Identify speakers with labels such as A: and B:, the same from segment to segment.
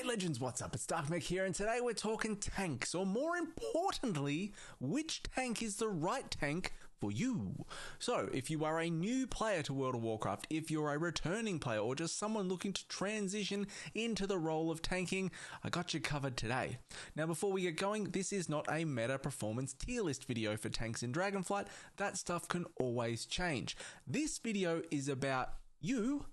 A: Legends, what's up? It's Darkmech here, and today we're talking tanks, or more importantly, which tank is the right tank for you. So, if you are a new player to World of Warcraft, if you're a returning player, or just someone looking to transition into the role of tanking, I got you covered today. Now, before we get going, this is not a meta performance tier list video for tanks in Dragonflight. That stuff can always change. This video is about you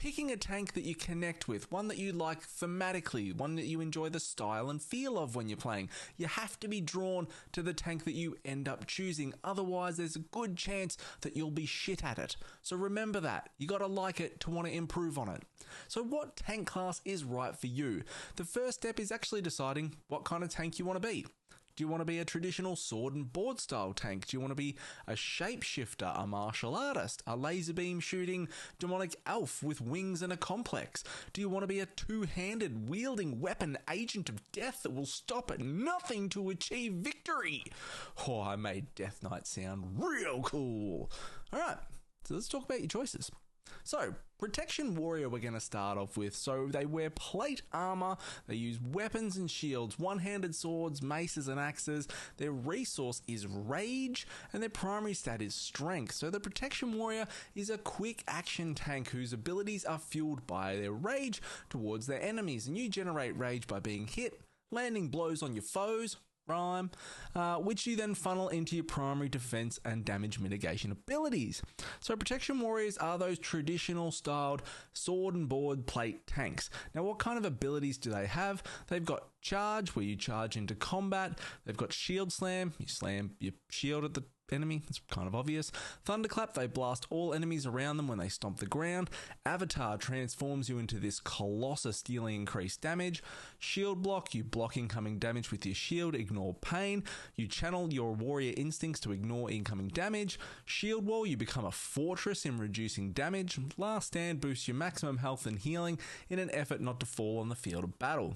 A: picking a tank that you connect with, one that you like thematically, one that you enjoy the style and feel of when you're playing. You have to be drawn to the tank that you end up choosing, otherwise there's a good chance that you'll be shit at it. So remember that, you gotta like it to want to improve on it. So what tank class is right for you? The first step is actually deciding what kind of tank you want to be. Do you want to be a traditional sword and board style tank? Do you want to be a shapeshifter, a martial artist, a laser beam shooting demonic elf with wings and a complex? Do you want to be a two-handed wielding weapon agent of death that will stop at nothing to achieve victory? Oh, I made Death Knight sound real cool. All right, so let's talk about your choices. So, Protection Warrior we're going to start off with. So they wear plate armor, they use weapons and shields, one-handed swords, maces and axes. Their resource is rage and their primary stat is strength. So the Protection Warrior is a quick action tank whose abilities are fueled by their rage towards their enemies, and you generate rage by being hit, landing blows on your foes, which you then funnel into your primary defense and damage mitigation abilities. So Protection Warriors are those traditional styled sword and board plate tanks. Now, what kind of abilities do they have? They've got charge, where you charge into combat. They've got shield slam, you slam your shield at the enemy, it's kind of obvious. Thunderclap, they blast all enemies around them when they stomp the ground. Avatar transforms you into this colossus, dealing increased damage. Shield block, you block incoming damage with your shield, ignore pain. You channel your warrior instincts to ignore incoming damage. Shield wall, you become a fortress in reducing damage. Last stand boosts your maximum health and healing in an effort not to fall on the field of battle.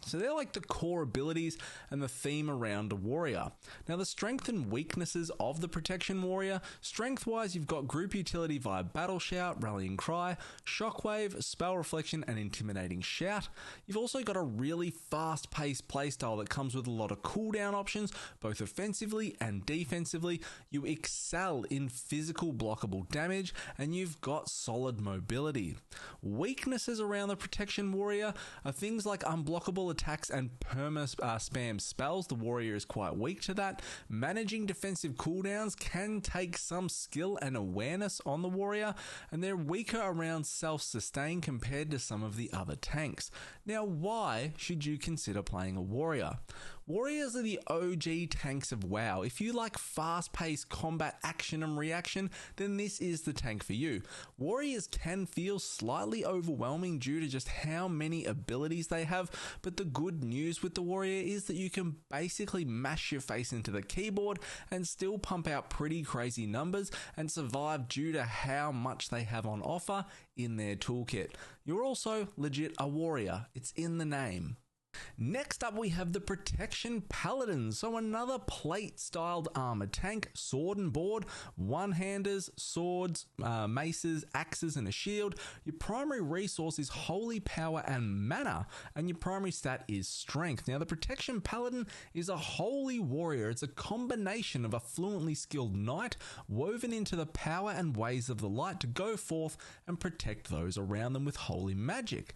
A: So they're like the core abilities and the theme around a warrior. Now, the strength and weaknesses of the Protection Warrior. Strength-wise, you've got group utility via Battle Shout, Rallying Cry, Shockwave, Spell Reflection, and Intimidating Shout. You've also got a really fast-paced playstyle that comes with a lot of cooldown options, both offensively and defensively. You excel in physical blockable damage, and you've got solid mobility. Weaknesses around the Protection Warrior are things like unblockable attacks and spam spells. The warrior is quite weak to that. Managing defensive cooldowns can take some skill and awareness on the warrior, and they're weaker around self-sustain compared to some of the other tanks. Now, why should you consider playing a warrior? Warriors are the OG tanks of WoW. If you like fast-paced combat action and reaction, then this is the tank for you. Warriors can feel slightly overwhelming due to just how many abilities they have, but the good news with the warrior is that you can basically mash your face into the keyboard and still pump out pretty crazy numbers and survive due to how much they have on offer in their toolkit. You're also legit a warrior. It's in the name. Next up, we have the Protection Paladin. So another plate-styled armor tank, sword and board, one-handers, swords, maces, axes, and a shield. Your primary resource is holy power and mana, and your primary stat is strength. Now, the Protection Paladin is a holy warrior. It's a combination of a fluently skilled knight woven into the power and ways of the light to go forth and protect those around them with holy magic.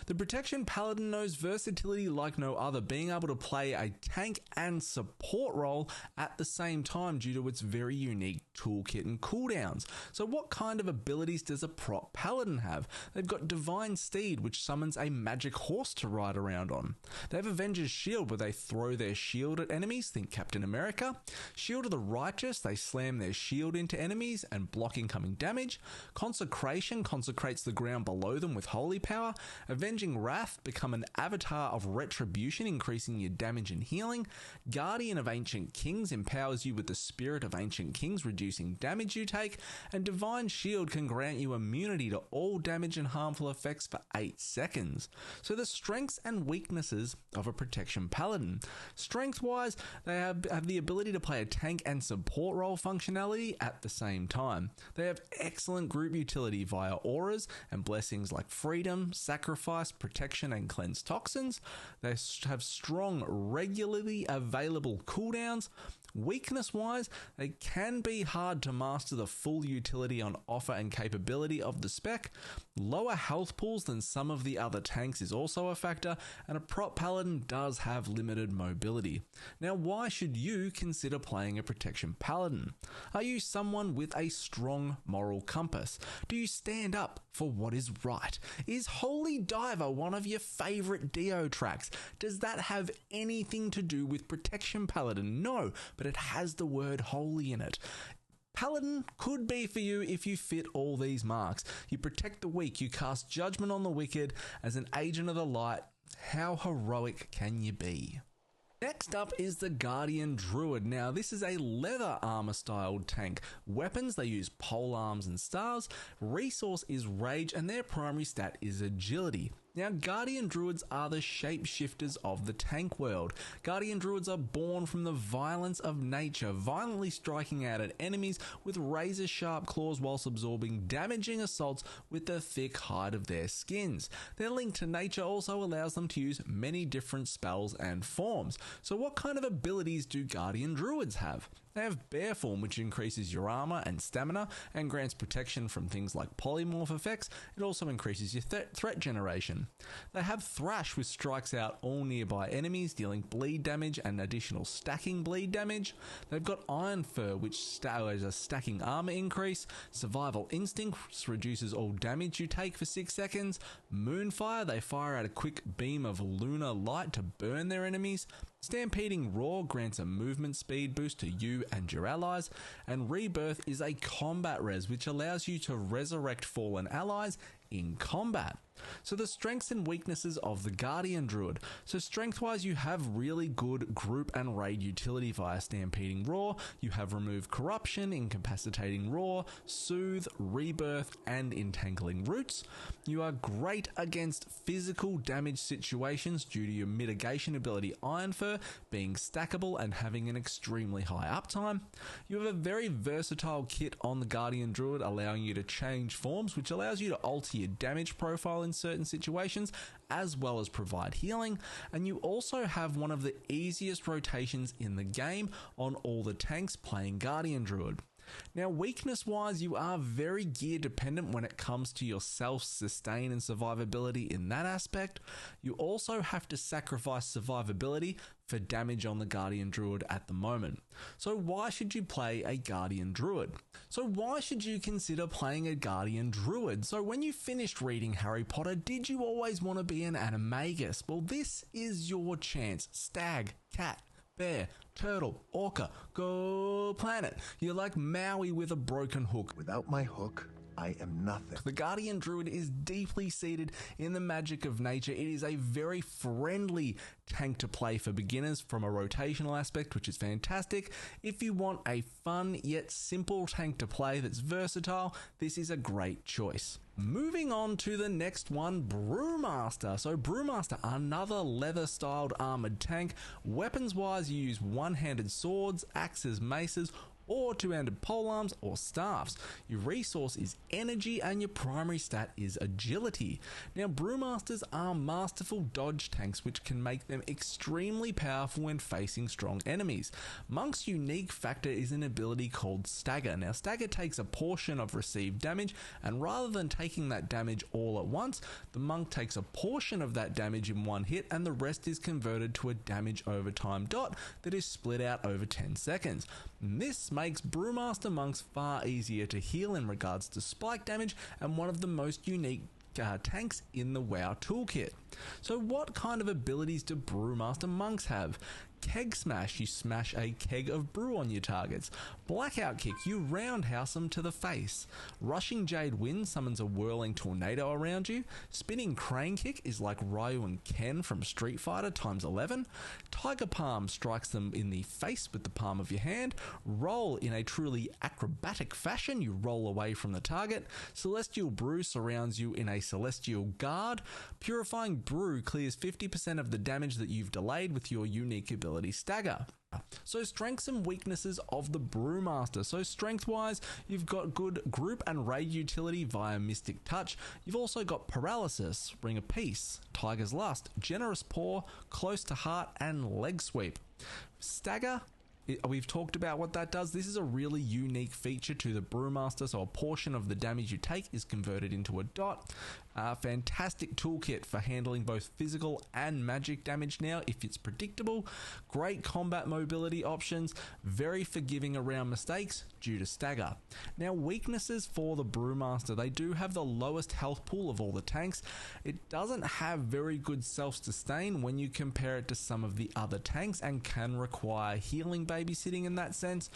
A: The Protection Paladin knows versatility like no other, being able to play a tank and support role at the same time due to its very unique toolkit and cooldowns. So what kind of abilities does a prop paladin have? They've got Divine Steed, which summons a magic horse to ride around on. They have Avenger's Shield, where they throw their shield at enemies, think Captain America. Shield of the Righteous, they slam their shield into enemies and block incoming damage. Consecration consecrates the ground below them with holy power. Avenging Wrath, become an avatar of retribution, increasing your damage and healing. Guardian of Ancient Kings empowers you with the spirit of Ancient Kings, reducing reducing damage you take, and Divine Shield can grant you immunity to all damage and harmful effects for 8 seconds. So the strengths and weaknesses of a Protection Paladin. Strength-wise, they have the ability to play a tank and support role functionality at the same time. They have excellent group utility via auras and blessings like Freedom, Sacrifice, Protection, and Cleanse Toxins. They have strong, regularly available cooldowns. Weakness-wise, they can be hard to master the full utility on offer and capability of the spec. Lower health pools than some of the other tanks is also a factor, and a prop paladin does have limited mobility. Now, why should you consider playing a Protection Paladin? Are you someone with a strong moral compass? Do you stand up for what is right? Is Holy Diver one of your favorite Dio tracks? Does that have anything to do with Protection Paladin? No, but it has the word holy in it. Paladin could be for you if you fit all these marks. You protect the weak, you cast judgment on the wicked. As an agent of the light, how heroic can you be? Next up is the Guardian Druid. Now, this is a leather armor styled tank. Weapons, they use pole arms and stars. Resource is rage, and their primary stat is agility. Now, Guardian Druids are the shapeshifters of the tank world. Guardian Druids are born from the violence of nature, violently striking out at enemies with razor-sharp claws whilst absorbing damaging assaults with the thick hide of their skins. Their link to nature also allows them to use many different spells and forms. So what kind of abilities do Guardian Druids have? They have Bear Form, which increases your armor and stamina and grants protection from things like polymorph effects. It also increases your threat generation. They have Thrash, which strikes out all nearby enemies, dealing bleed damage and additional stacking bleed damage. They've got Iron Fur, which is a stacking armor increase. Survival Instinct reduces all damage you take for 6 seconds. Moonfire, they fire out a quick beam of lunar light to burn their enemies. Stampeding Roar grants a movement speed boost to you and your allies, and Rebirth is a combat res which allows you to resurrect fallen allies in combat. So the strengths and weaknesses of the Guardian Druid. So strength wise, you have really good group and raid utility via Stampeding Roar. You have Remove Corruption, Incapacitating Roar, Soothe, Rebirth, and Entangling Roots. You are great against physical damage situations due to your mitigation ability Iron Fur being stackable and having an extremely high uptime. You have a very versatile kit on the Guardian Druid, allowing you to change forms, which allows you to alter your damage profile in certain situations, as well as provide healing. And you also have one of the easiest rotations in the game on all the tanks playing Guardian Druid. Now, weakness wise, you are very gear dependent when it comes to your self-sustain and survivability in that aspect. You also have to sacrifice survivability for damage on the Guardian Druid at the moment. So why should you play a Guardian Druid? So why should you consider playing a Guardian Druid? So when you finished reading Harry Potter, did you always want to be an animagus? Well, this is your chance. Stag, cat, bear, turtle, orca, go planet. You're like Maui with a broken hook.
B: Without my hook, I am nothing.
A: The Guardian Druid is deeply seated in the magic of nature. It is a very friendly tank to play for beginners from a rotational aspect, which is fantastic. If you want a fun yet simple tank to play that's versatile, this is a great choice. Moving on to the next one, Brewmaster. So Brewmaster, another leather-styled armored tank. Weapons-wise, you use one-handed swords, axes, maces, or two-handed polearms or staffs. Your resource is energy and your primary stat is agility. Now, Brewmasters are masterful dodge tanks which can make them extremely powerful when facing strong enemies. Monk's unique factor is an ability called Stagger. Now, Stagger takes a portion of received damage, and rather than taking that damage all at once, the Monk takes a portion of that damage in one hit and the rest is converted to a damage over time dot that is split out over 10 seconds. And this makes Brewmaster Monks far easier to heal in regards to spike damage and one of the most unique tanks in the WoW toolkit. So what kind of abilities do Brewmaster Monks have? Keg Smash, you smash a keg of brew on your targets. Blackout Kick, you roundhouse them to the face. Rushing Jade Wind summons a whirling tornado around you. Spinning Crane Kick is like Ryu and Ken from Street Fighter times 11. Tiger Palm strikes them in the face with the palm of your hand. Roll in a truly acrobatic fashion, you roll away from the target. Celestial Brew surrounds you in a Celestial Guard. Purifying Brew clears 50% of the damage that you've delayed with your unique ability Stagger. So strengths and weaknesses of the Brewmaster. So strength wise, you've got good group and raid utility via Mystic Touch. You've also got Paralysis, Ring of Peace, Tiger's Lust, Generous Paw, Close to Heart, and Leg Sweep. Stagger, we've talked about what that does. This is a really unique feature to the Brewmaster, so a portion of the damage you take is converted into a dot. Fantastic toolkit for handling both physical and magic damage now if it's predictable. Great combat mobility options, very forgiving around mistakes due to stagger. Now weaknesses for the Brewmaster, they do have the lowest health pool of all the tanks. It doesn't have very good self-sustain when you compare it to some of the other tanks and can require healing babysitting in that sense.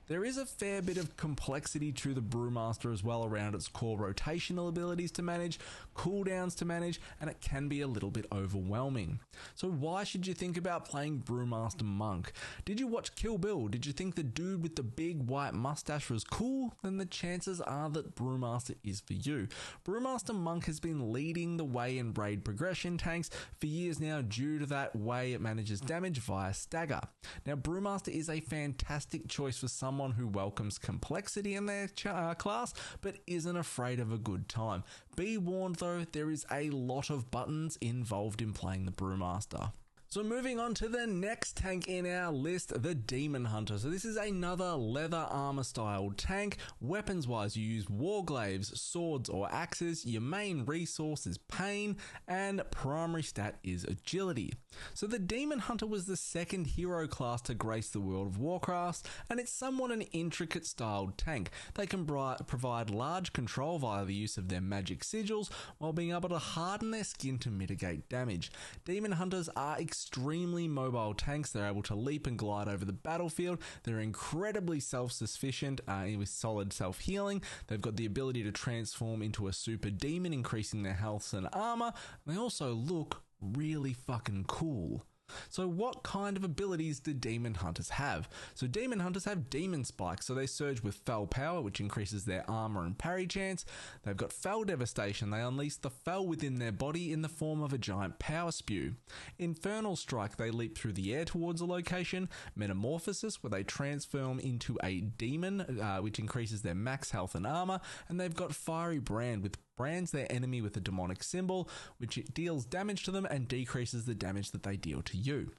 A: There is a fair bit of complexity to the Brewmaster as well around its core rotational abilities to manage, cooldowns to manage, and it can be a little bit overwhelming. So why should you think about playing Brewmaster Monk? Did you watch Kill Bill? Did you think the dude with the big white mustache was cool? Then the chances are that Brewmaster is for you. Brewmaster Monk has been leading the way in raid progression tanks for years now due to that way it manages damage via stagger. Now Brewmaster is a fantastic choice for someone who welcomes complexity in their class but isn't afraid of a good time. Be warned though, there is a lot of buttons involved in playing the Brewmaster. So moving on to the next tank in our list, the Demon Hunter. So this is another leather armor style tank. Weapons wise, you use warglaives, swords or axes. Your main resource is pain and primary stat is agility. So the Demon Hunter was the second hero class to grace the World of Warcraft, and it's somewhat an intricate styled tank. They can provide large control via the use of their magic sigils while being able to harden their skin to mitigate damage. Demon Hunters are extremely mobile tanks. They're able to leap and glide over the battlefield. They're incredibly self-sufficient with solid self-healing. They've got the ability to transform into a super demon, increasing their health and armor. They also look really fucking cool. So what kind of abilities do Demon Hunters have? So Demon Hunters have Demon Spike, so they surge with Fell Power, which increases their armor and parry chance. They've got Fell Devastation, they unleash the Fell within their body in the form of a giant power spew. Infernal Strike, they leap through the air towards a location. Metamorphosis, where they transform into a demon, which increases their max health and armor. And they've got Fiery Brand, with brands their enemy with a demonic symbol, which it deals damage to them and decreases the damage that they deal to you.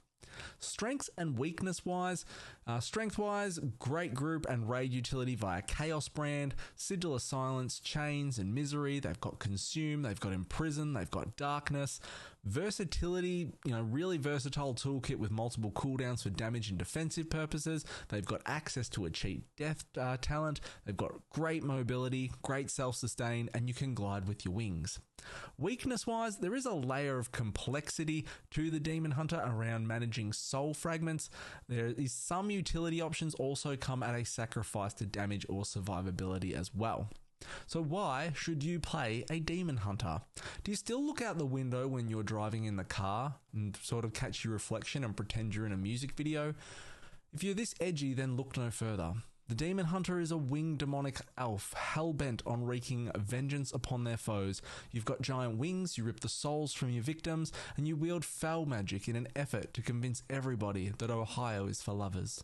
A: Strengths and weakness wise, strength wise, great group and raid utility via Chaos Brand, Sigil of Silence, Chains and Misery. They've got Consume, they've got Imprison, they've got Darkness. Versatility, really versatile toolkit with multiple cooldowns for damage and defensive purposes. They've got access to a cheat death talent. They've got great mobility, great self-sustain, and you can glide with your wings. Weakness wise, there is a layer of complexity to the Demon Hunter around managing soul fragments. There is some utility options also come at a sacrifice to damage or survivability as well. So why should you play a Demon Hunter? Do you still look out the window when you're driving in the car and sort of catch your reflection and pretend you're in a music video? If you're this edgy, then look no further. The Demon Hunter is a winged demonic elf, hell-bent on wreaking vengeance upon their foes. You've got giant wings, you rip the souls from your victims, and you wield foul magic in an effort to convince everybody that Ohio is for lovers.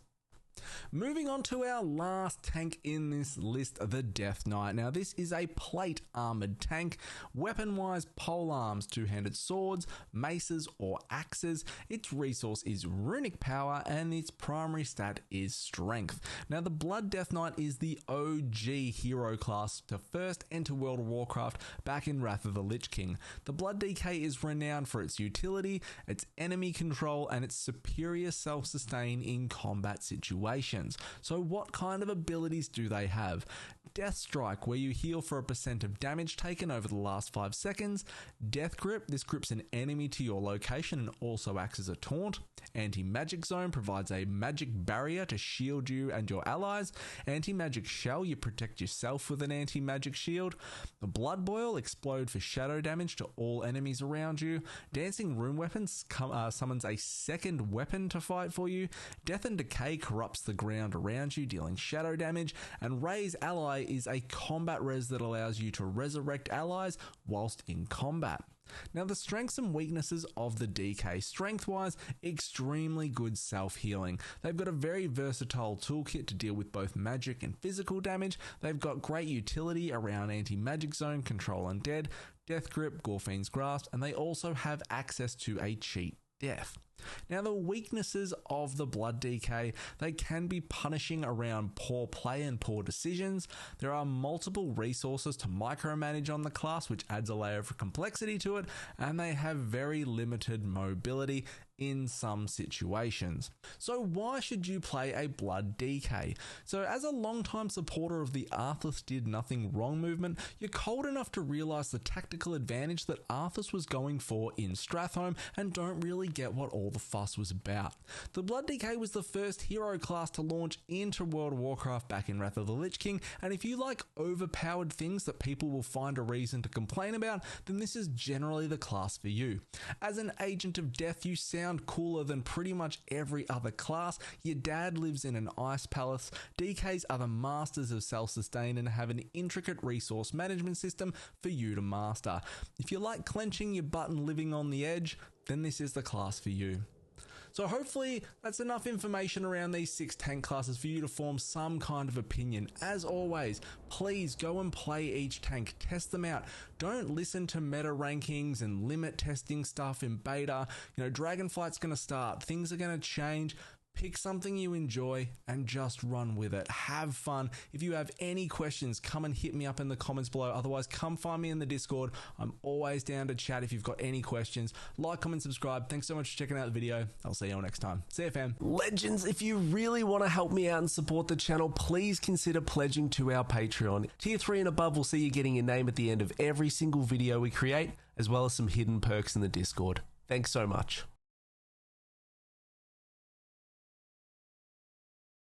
A: Moving on to our last tank in this list, the Death Knight. Now this is a plate armored tank. Weapon wise, pole arms, two-handed swords, maces or axes. Its resource is runic power and its primary stat is strength. Now the Blood Death Knight is the OG hero class to first enter World of Warcraft back in Wrath of the Lich King. The Blood DK is renowned for its utility, its enemy control and its superior self-sustain in combat situations. situations. So what kind of abilities do they have? Death Strike, where you heal for a % of damage taken over the last 5 seconds. Death Grip, this grips an enemy to your location and also acts as a taunt. Anti-Magic Zone provides a magic barrier to shield you and your allies. Anti-Magic Shell, you protect yourself with an anti-magic shield. The Blood Boil, explode for shadow damage to all enemies around you. Dancing Rune Weapons summons a second weapon to fight for you. Death and Decay corrupts the ground around you, dealing shadow damage. And Raise Ally is a combat res that allows you to resurrect allies whilst in combat. Now, the strengths and weaknesses of the DK. Strength-wise, extremely good self-healing. They've got a very versatile toolkit to deal with both magic and physical damage. They've got great utility around anti-magic zone, control undead, death grip, Gorfiend's grasp, and they also have access to a cheat death. Now, the weaknesses of the Blood DK, they can be punishing around poor play and poor decisions. There are multiple resources to micromanage on the class, which adds a layer of complexity to it, and they have very limited mobility in some situations. So why should you play a Blood DK? So as a long-time supporter of the Arthas did nothing wrong movement, you're cold enough to realize the tactical advantage that Arthas was going for in Stratholme and don't really get what all the fuss was about. The Blood DK was the first hero class to launch into World of Warcraft back in Wrath of the Lich King, and if you like overpowered things that people will find a reason to complain about, then this is generally the class for you. As an Agent of Death, you sound cooler than pretty much every other class. Your dad lives in an ice palace. DKs are the masters of self-sustain and have an intricate resource management system for you to master. If you like clenching your butt and living on the edge, then this is the class for you. So hopefully that's enough information around these 6 tank classes for you to form some kind of opinion. As always, please go and play each tank, test them out. Don't listen to meta rankings and limit testing stuff in beta. Dragonflight's going to start, things are going to change. Pick something you enjoy and just run with it. Have fun. If you have any questions, come and hit me up in the comments below. Otherwise, come find me in the Discord. I'm always down to chat if you've got any questions. Like, comment, subscribe. Thanks so much for checking out the video. I'll see you all next time. See ya, fam. Legends, if you really want to help me out and support the channel, please consider pledging to our Patreon. Tier 3 and above will see you getting your name at the end of every single video we create, as well as some hidden perks in the Discord. Thanks so much.